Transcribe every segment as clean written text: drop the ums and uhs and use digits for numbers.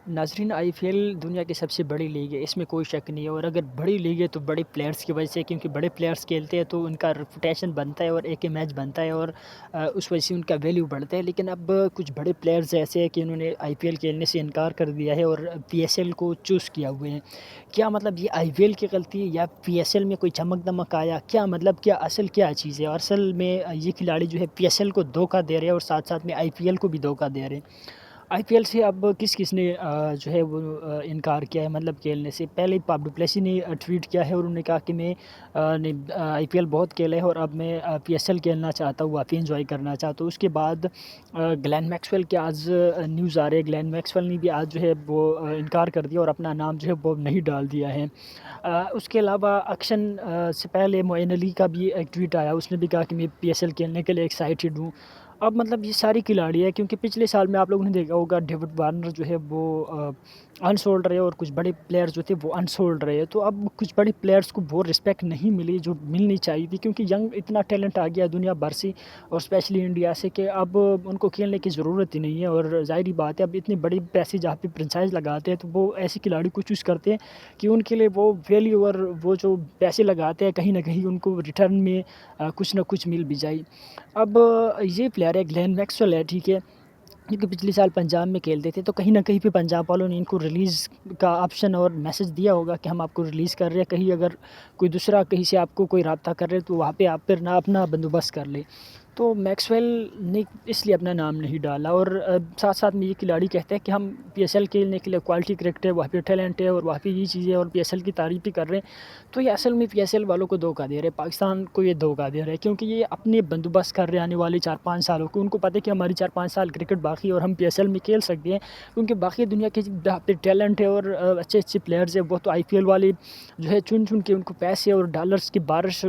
ناظرین آئی P L دنیا کی سب سے بڑی لیگ ہے، اس میں کوئی شک نہیں ہے، اور اگر بڑی لیگ ہے تو بڑے پلیئرز کی وجہ سے، کیونکہ بڑے پلیئرز کھیلتے ہیں تو ان کا ریپوٹیشن بنتا ہے اور ایک میچ بنتا ہے، اور اس وجہ سے ان کا ویلیو بڑھتا ہے۔ لیکن اب کچھ بڑے پلیئرز ایسے ہیں کہ انہوں نے آئی پی ایل کھیلنے سے انکار کر دیا ہے اور پی ایس ایل کو چوز کیا ہوئے ہیں۔ کیا مطلب یہ آئی پی ایل کی غلطی ہے یا پی ایس ایل میں کوئی چمک دمک آیا؟ کیا مطلب کیا اصل کیا چیز ہے؟ اور اصل میں یہ کھلاڑی جو ہے پی ایس ایل کو دھوکہ دے رہے ہیں اور ساتھ ساتھ میں آئی پی ایل کو بھی دھوکہ دے رہے ہیں۔ آئی پی ایل سے اب کس کس نے جو ہے وہ انکار کیا ہے مطلب کھیلنے سے؟ پہلے پاپ ڈو پلیسی نے ٹویٹ کیا ہے اور انہوں نے کہا کہ میں نے آئی پی ایل بہت کھیلا ہے اور اب میں پی ایس ایل کھیلنا چاہتا ہوں، واقعی انجوائے کرنا چاہتا ہوں۔ اس کے بعد گلین میکسویل کے آج نیوز آ رہے ہیں، گلین میکسویل نے بھی آج جو ہے وہ انکار کر دیا اور اپنا نام جو ہے وہ نہیں ڈال دیا ہے۔ اس کے علاوہ اکشن سے پہلے معین علی کا بھی ایک ٹویٹ آیا، اس نے بھی کہا کہ میں پی ایس ایل کھیلنے کے لیے ایکسائٹیڈ ہوں۔ اب مطلب یہ ساری کھلاڑی ہے، کیونکہ پچھلے سال میں آپ لوگوں نے دیکھا ہوگا ڈیوڈ وارنر جو ہے وہ انسولڈ رہے اور کچھ بڑے پلیئرز جو تھے وہ انسولڈ رہے، تو اب کچھ بڑے پلیئرز کو وہ رسپیکٹ نہیں ملی جو ملنی چاہیے تھی، کیونکہ ینگ اتنا ٹیلنٹ آ گیا دنیا بھر سے اور اسپیشلی انڈیا سے کہ اب ان کو کھیلنے کی ضرورت ہی نہیں ہے۔ اور ظاہری بات ہے اب اتنے بڑے پیسے جہاں پہ فرنچائز لگاتے ہیں تو وہ ایسے کھلاڑی کو چوز کرتے ہیں کہ ان کے لیے وہ ویلیو اور وہ جو پیسے لگاتے ہیں کہیں نہ کہیں ان کو ریٹرن میں کچھ نہ کچھ مل بھی جائے۔ اب یہ پلیئر ہے گلین میکسویل ہے، ٹھیک ہے، کیونکہ پچھلے سال پنجاب میں کھیلتے تھے تو کہیں نہ کہیں پہ پنجاب والوں نے ان کو ریلیز کا آپشن اور میسج دیا ہوگا کہ ہم آپ کو ریلیز کر رہے ہیں، کہیں اگر کوئی دوسرا کہیں سے آپ کو کوئی رابطہ کر رہے تو وہاں پہ آپ پھر نہ اپنا بندوبست کر لے۔ تو میکسویل نے اس لیے اپنا نام نہیں ڈالا، اور ساتھ ساتھ میں یہ کھلاڑی کہتے ہیں کہ ہم پی ایس ایل کھیلنے کے لیے کوالٹی کرکٹ ہے، وہاں پہ ٹیلنٹ ہے اور وہاں پہ یہ چیزیں اور پی ایس ایل کی تعریف بھی کر رہے ہیں، تو یہ اصل میں پی ایس ایل والوں کو دھوکہ دے رہے ہیں، پاکستان کو یہ دھوکہ دے رہے ہیں، کیونکہ یہ اپنے بندوبست کر رہے ہیں آنے والے 4-5 سالوں کو۔ ان کو پتہ ہے کہ ہماری 4-5 سال کرکٹ باقی ہے اور ہم پی ایس ایل میں کھیل سکتے ہیں، کیونکہ باقی دنیا کے جہاں پہ ٹیلنٹ ہے اور اچھے اچھے پلیئرز ہیں وہ تو آئی پی ایل والے جو ہے چن چن کے ان کو پیسے اور ڈالرز کی بارش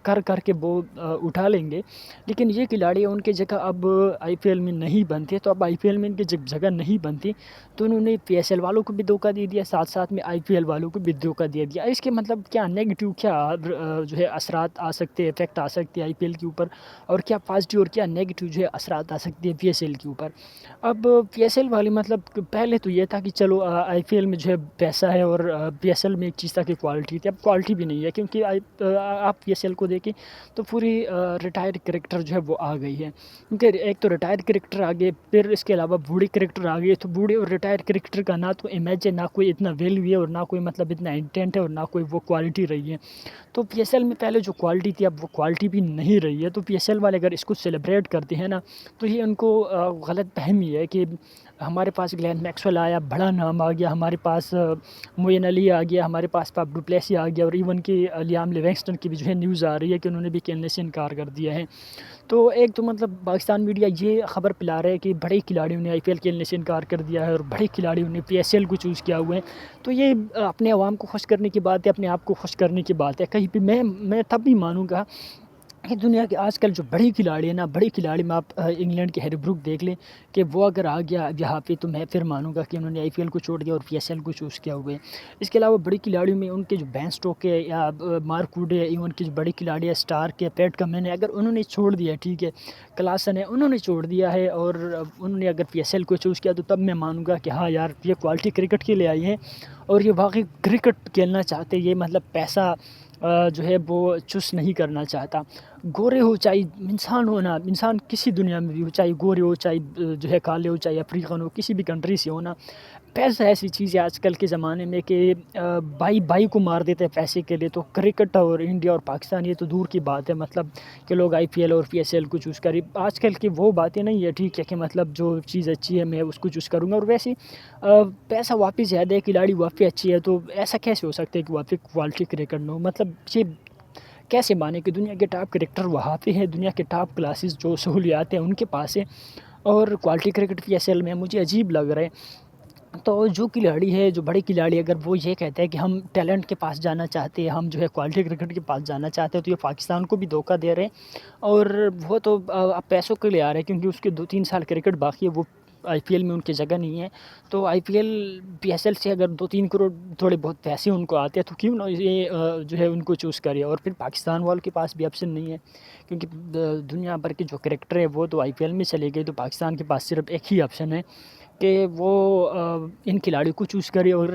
کر کر کے وہ اٹھا لیں گے۔ لیکن یہ کھلاڑی ان کی جگہ اب آئی پی ایل میں نہیں بنتے، تو اب آئی پی ایل میں ان کی جب جگہ نہیں بنتی تو انہوں نے پی ایس ایل والوں کو بھی دھوکہ دے دیا، ساتھ ساتھ میں آئی پی ایل والوں کو بھی دھوکہ دے دیا۔ اس کے مطلب کیا نیگیٹو کیا جو ہے اثرات آ سکتے ہیں، افیکٹ آ سکتے ہیں آئی پی ایل کے اوپر، اور کیا پازیٹیو اور کیا نیگیٹو جو ہے اثرات آ سکتے ہیں پی ایس ایل کے اوپر؟ اب پی ایس ایل والے مطلب پہلے تو یہ تھا کہ چلو آئی پی ایل میں جو ہے پیسہ ہے اور پی ایس ایل میں ایک چیز تھا کہ کوالٹی تھی، اب کوالٹی بھی نہیں ہے، کیونکہ آپ پی ایس ایل کو دیکھیں تو پوری ریٹائرڈ کرکٹر جو ہے وہ آ گئی ہے، کیونکہ ایک تو ریٹائرڈ کرکٹر آ گئے، پھر اس کے علاوہ بوڑھے کرکٹر آ گئے، تو بوڑھے اور ریٹائرڈ کرکٹر کا نہ تو امیج ہے، نہ کوئی اتنا ویلیو ہے اور نہ کوئی مطلب اتنا انٹینٹ ہے اور نہ کوئی وہ کوالٹی رہی ہے۔ تو پی ایس ایل میں پہلے جو کوالٹی تھی اب وہ کوالٹی بھی نہیں رہی ہے، تو پی ایس ایل والے اگر اس کو سیلیبریٹ کرتے ہیں نا تو یہ ان کو غلط فہمی ہے کہ ہمارے پاس گلین میکسویل آیا، بڑا نام آ گیا، ہمارے پاس معین علی آ گیا، ہمارے پاس پاپ ڈو پلیسی آ گیا، اور ایون کہ لیام لیونگسٹن کی بھی جو ہے نیوز آ رہی ہے کہ انہوں نے بھی کھیلنے سے انکار کر دیا ہے۔ تو ایک تو مطلب پاکستان میڈیا یہ خبر پلا رہا ہے کہ بڑے کھلاڑیوں نے آئی پی ایل کھیلنے سے انکار کر دیا ہے اور بڑے کھلاڑیوں نے پی ایس ایل کو چوز کیا ہوئے ہیں، تو یہ اپنے عوام کو خوش کرنے کی بات ہے، اپنے آپ کو خوش کرنے کی بات ہے۔ کہیں پہ میں تب بھی مانوں گا کہ دنیا کے آج کل جو بڑی کھلاڑی ہیں نا، بڑی کھلاڑی میں آپ انگلینڈ کے ہیری بروک دیکھ لیں کہ وہ اگر آ گیا یہاں پہ تو میں پھر مانوں گا کہ انہوں نے آئی پی ایل کو چھوڑ دیا اور پی ایس ایل کو چوز کیا ہوئے۔ اس کے علاوہ بڑی کھلاڑیوں میں ان کے جو بین اسٹوک ہے یا مارک ووڈ ہے، ایون کی جو بڑی کھلاڑی ہے اسٹار کے پیٹ کمن ہے، اگر انہوں نے چھوڑ دیا ٹھیک ہے، کلاسن ہے انہوں نے چھوڑ دیا ہے اور انہوں نے اگر پی ایس ایل کو چوز کیا تو تب میں مانوں گا کہ ہاں یار یہ کوالٹی کرکٹ کے لیے آئی ہیں اور یہ واقعی کرکٹ کھیلنا چاہتے، یہ مطلب پیسہ جو ہے وہ چوز نہیں کرنا چاہتا۔ گورے ہو چاہے انسان ہونا، انسان کسی دنیا میں بھی ہو، چاہے گورے ہو چاہے جو ہے کالے ہو، چاہے افریقن ہو، کسی بھی کنٹری سے ہونا، پیسہ ایسی چیز ہے آج کل کے زمانے میں کہ بھائی بھائی کو مار دیتے ہیں پیسے کے لیے۔ تو کرکٹ اور انڈیا اور پاکستان یہ تو دور کی بات ہے، مطلب کہ لوگ آئی پی ایل اور پی ایس ایل کو چوز کریں، آج کل کی وہ باتیں نہیں ہے، ٹھیک ہے کہ مطلب جو چیز اچھی ہے میں اس کو چوز کروں گا، اور ویسے پیسہ واپس زیادہ ہے، کھلاڑی واپس اچھی ہے، تو ایسا کیسے ہو سکتا ہے کہ واپس کوالٹی کرکٹ نہ ہو؟ مطلب یہ کیسے مانے کہ دنیا کے ٹاپ کرکٹر وہاں پہ ہیں، دنیا کے ٹاپ کلاسز جو سہولیات ہیں ان کے پاس ہیں، اور کوالٹی کرکٹ پی ایس ایل میں مجھے عجیب لگ رہا ہے۔ تو جو کھلاڑی ہے، جو بڑے کھلاڑی اگر وہ یہ کہتے ہیں کہ ہم ٹیلنٹ کے پاس جانا چاہتے ہیں، ہم جو ہے کوالٹی کرکٹ کے پاس جانا چاہتے ہیں، تو یہ پاکستان کو بھی دھوکہ دے رہے ہیں، اور وہ تو اب پیسوں کے لیے آ رہے ہیں، کیونکہ اس کے 2-3 سال کرکٹ باقی ہے، وہ آئی پی ایل میں ان کی جگہ نہیں ہے، تو I P L P S L سے اگر 2-3 کروڑ تھوڑے بہت پیسے ان کو آتے ہیں تو کیوں نہ یہ جو ہے ان کو چوز کرے، اور پھر پاکستان والوں کے پاس بھی آپشن نہیں ہے، کیونکہ دنیا بھر کے جو کرکٹر ہے وہ تو آئی پی ایل میں چلے گئے، تو پاکستان کے پاس صرف ایک ہی آپشن ہے کہ وہ ان کھلاڑیوں کو چوز کرے، اور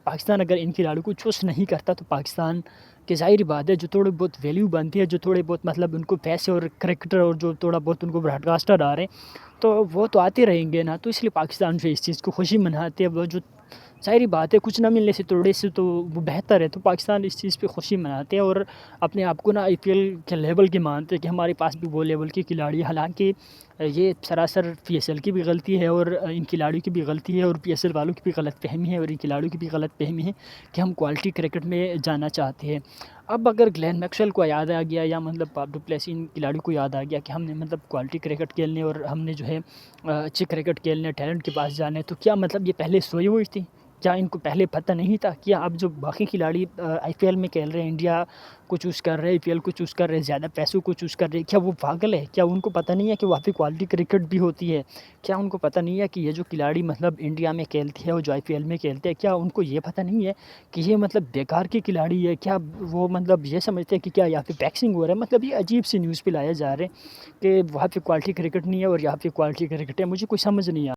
پاکستان اگر ان کھلاڑیوں کو چوز نہیں کرتا تو پاکستان کی ظاہری بات ہے جو تھوڑی بہت ویلیو بنتی ہے، جو تھوڑے بہت مطلب ان کو پیسے اور کرکٹر اور جو تھوڑا بہت ان کو براڈ کاسٹر آ رہے ہیں تو وہ تو آتے رہیں گے نا، تو اس لیے پاکستان جو اس چیز کو خوشی مناتے ہیں، وہ جو ظاہری بات ہے کچھ نہ ملنے سے تھوڑے سے تو وہ بہتر ہے، تو پاکستان اس چیز پہ خوشی مناتے ہیں اور اپنے آپ کو نا آئی پی ایل کے لیول کے مانتے ہیں کہ ہمارے پاس بھی وہ لیول کے کھلاڑی ہیں، حالانکہ یہ سراسر پی ایس ایل کی بھی غلطی ہے اور ان کھلاڑیوں کی بھی غلطی ہے اور پی ایس ایل والوں کی بھی غلط فہمی ہے اور ان کھلاڑیوں کی بھی غلط فہمی ہے کہ ہم کوالٹی کرکٹ میں جانا چاہتے ہیں۔ اب اگر گلین میکسویل کو یاد آ گیا یا مطلب فاف ڈو پلیسی ان کھلاڑیوں کو یاد آ گیا کہ ہم نے مطلب کوالٹی کرکٹ کھیلنے اور ہم نے جو ہے اچھے کرکٹ کھیلنے، ٹیلنٹ کے پاس جانا ہے، تو کیا مطلب یہ پہلے سوئی ہوئی تھی؟ کیا ان کو پہلے پتہ نہیں تھا؟ کیا اب جو باقی کھلاڑی آئی پی ایل میں کھیل رہے ہیں، انڈیا کو چوز کر رہے ہیں، آئی پی ایل کو چوز کر رہے ہیں، زیادہ پیسوں کو چوز کر رہے ہیں، کیا وہ پاگل ہے؟ کیا ان کو پتہ نہیں ہے کہ وہاں پہ کوالٹی کرکٹ بھی ہوتی ہے؟ کیا ان کو پتہ نہیں ہے کہ یہ جو کھلاڑی مطلب انڈیا میں کھیلتے ہیں اور جو آئی پی ایل میں کھیلتے ہیں، کیا ان کو یہ پتہ نہیں ہے کہ یہ مطلب بیکار کے کھلاڑی ہے؟ کیا وہ مطلب یہ سمجھتے ہیں کہ کیا یہاں پہ پیکسنگ ہو رہا ہے؟ مطلب یہ عجیب سی نیوز پہ لایا جا رہا ہے کہ وہاں پہ کوالٹی کرکٹ نہیں ہے اور یہاں پہ کوالٹی کرکٹ ہے، مجھے کوئی سمجھ نہیں آ